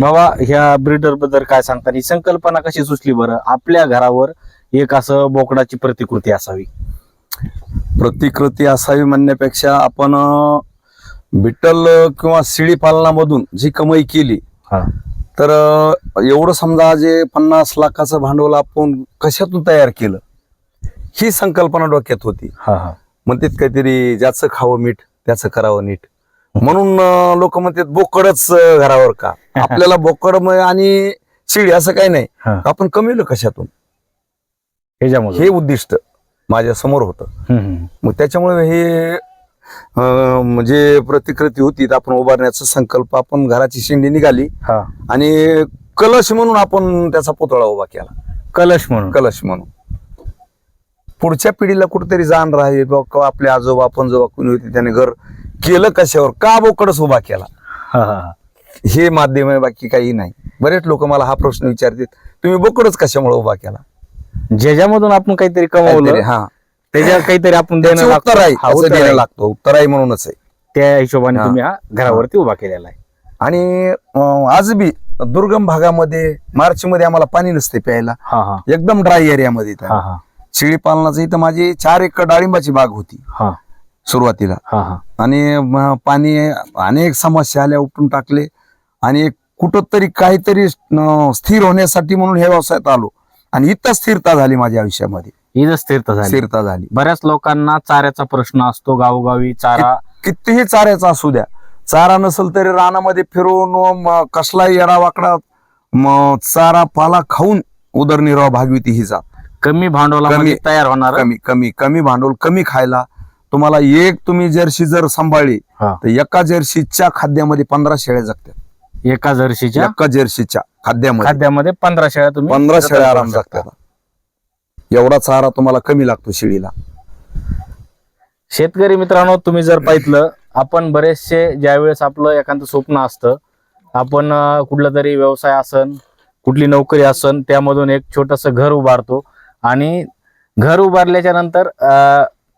बाबा ह्या ब्रीडर बद्दल काय सांगता? ही संकल्पना कशी सुचली बरं? आपल्या घरावर एक असं बोकडाची प्रतिकृती असावी. प्रतिकृती असावी म्हणण्यापेक्षा आपण बिट्टल किंवा शेळी पालनामधून जी कमाई केली तर एवढं समजा जे 50 लाखाचं भांडवल आपण कशातून तयार केलं ही संकल्पना डोक्यात होती. म्हणतात काहीतरी ज्याचं खावं मीठ त्याचं करावं नीट, म्हणून लोक म्हणतात बोकडच घरावर का. आपल्याला बोकड आणि शेळी असं काही नाही, आपण कमवलं कशातून हे उद्दिष्ट माझ्या समोर होतं. मग त्याच्यामुळे हे म्हणजे प्रतिकृती होती आपण उभारण्याचा संकल्प, आपण घराची शेंडी निघाली आणि कलश म्हणून आपण त्याचा पुतळा उभा केला. कलश म्हणून पुढच्या पिढीला कुठेतरी जाण राहावी बाबा आपले आजोबा पणजोबा कोणी होते त्याने घर केलं कशावर, का बोकडच उभा केला, हे माध्यम आहे, बाकी काही नाही. बरेच लोक मला हा प्रश्न विचारतात, तुम्ही बोकडच कशामुळे उभा केला? ज्याच्यामधून आपण काहीतरी कमवलं त्याच्या काहीतरी आपण देणं लागतो, उत्तर आहे म्हणूनच आहे. त्या हिशोबाने तुम्ही हा घरावरती उभा केलेला आहे. आणि आज बी दुर्गम भागामध्ये मार्च मध्ये आम्हाला पाणी नसते प्यायला, एकदम ड्राय एरियामध्ये. शेळी पालनाचं इथं माझी 4 एकर डाळिंबाची बाग होती सुरुवातीला, आणि पाणी अनेक समस्या आल्या, उपटून टाकले आणि कुठंतरी काहीतरी स्थिर होण्यासाठी म्हणून हे व्यवसायात आलो आणि इथं स्थिरता झाली माझ्या आयुष्यामध्ये. इथं स्थिरता झाली. बऱ्याच लोकांना चाऱ्याचा प्रश्न असतो, गावोगावी चारा कितीही चाऱ्याचा असू द्या, चारा नसेल तरी रानामध्ये फिरून कसलाही येडा वाकडा चारा पाला खाऊन उदरनिर्वाह भागविती ही जात. कमी भांडवलामध्ये तयार होणार, कमी भांडवल, कमी खायला. तुम्हाला तुम्ही जर्सी जर सांभाळली तर एका जर्सीच्या खाद्यामध्ये 15 शेळ्या जगतात. एका जर्सीच्या खाद्यामध्ये 15 शेळ्या 15 शेळ्या आराम जगतात. एवढा चारा तुम्हाला कमी लागतो शेळीला. शेतकरी मित्रांनो, तुम्ही जर पाहिलं, आपण बरेचसे ज्यावेळेस आपलं एखादं स्वप्न असतं, आपण कुठला तरी व्यवसाय असन, कुठली नोकरी असन, त्यामधून एक छोटस घर उभारतो आणि घर उभारल्याच्या नंतर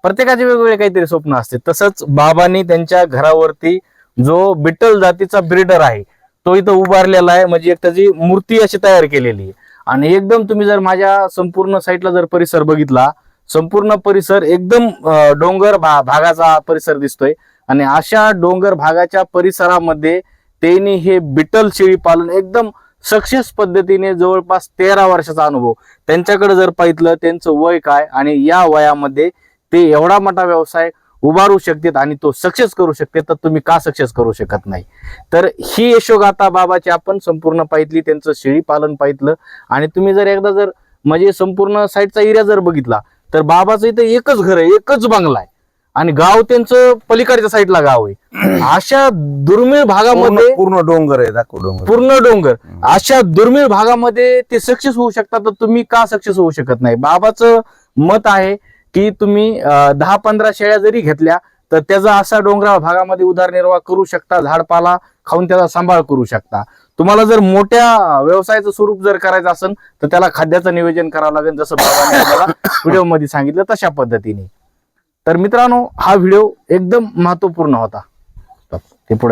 प्रत्येकाचे वेगवेगळे काहीतरी स्वप्न असते. तसंच बाबांनी त्यांच्या घरावरती जो बिट्टल जातीचा ब्रीडर आहे तो इथं उभारलेला आहे, म्हणजे एक त्याची मूर्ती अशी तयार केलेली आहे. आणि एकदम तुम्ही जर माझ्या संपूर्ण साईडला जर परिसर बघितला, संपूर्ण परिसर एकदम डोंगर भागाचा परिसर दिसतोय. आणि अशा डोंगर भागाच्या परिसरामध्ये त्यांनी हे बिट्टल शेळी पालन एकदम सक्सेस पद्धतीने, जवळपास 13 वर्षाचा अनुभव त्यांच्याकडे जर पाहिलं, त्यांचं वय काय आणि या वयामध्ये ते एवढा मोठा व्यवसाय उभारू शकतात आणि तो सक्सेस करू शकते, तर तुम्ही का सक्सेस करू शकत नाही? तर ही यशोगाथा बाबाची आपण संपूर्ण पाहितली, त्यांचं शेळी पालन पाहितलं. आणि तुम्ही जर एकदा जर म्हणजे संपूर्ण साईडचा एरिया जर बघितला तर बाबाचं इथं एकच घर आहे, एकच बंगला आहे आणि गाव त्यांचं पलीकडच्या साईडला गाव आहे. अशा दुर्मिळ भागामध्ये पूर्ण डोंगर आहे, पूर्ण डोंगर, अशा दुर्मिळ भागामध्ये ते सक्सेस होऊ शकतात, तर तुम्ही का सक्सेस होऊ शकत नाही? बाबाचं मत आहे की तुम्ही 10-15 शेळ्या जरी घेतल्या तर त्याचा असा डोंगराळ भागामध्ये उदरनिर्वाह करू शकता, झाडपाला खाऊन त्याचा सांभाळ करू शकता. तुम्हाला जर मोठ्या व्यवसायाचं स्वरूप जर करायचं असेल तर त्याला खाद्याचं नियोजन करावं लागेल, जसं बाबांनी मला व्हिडिओ मध्ये सांगितलं तशा पद्धतीने. तर मित्रांनो, हा व्हिडिओ एकदम महत्वपूर्ण होता.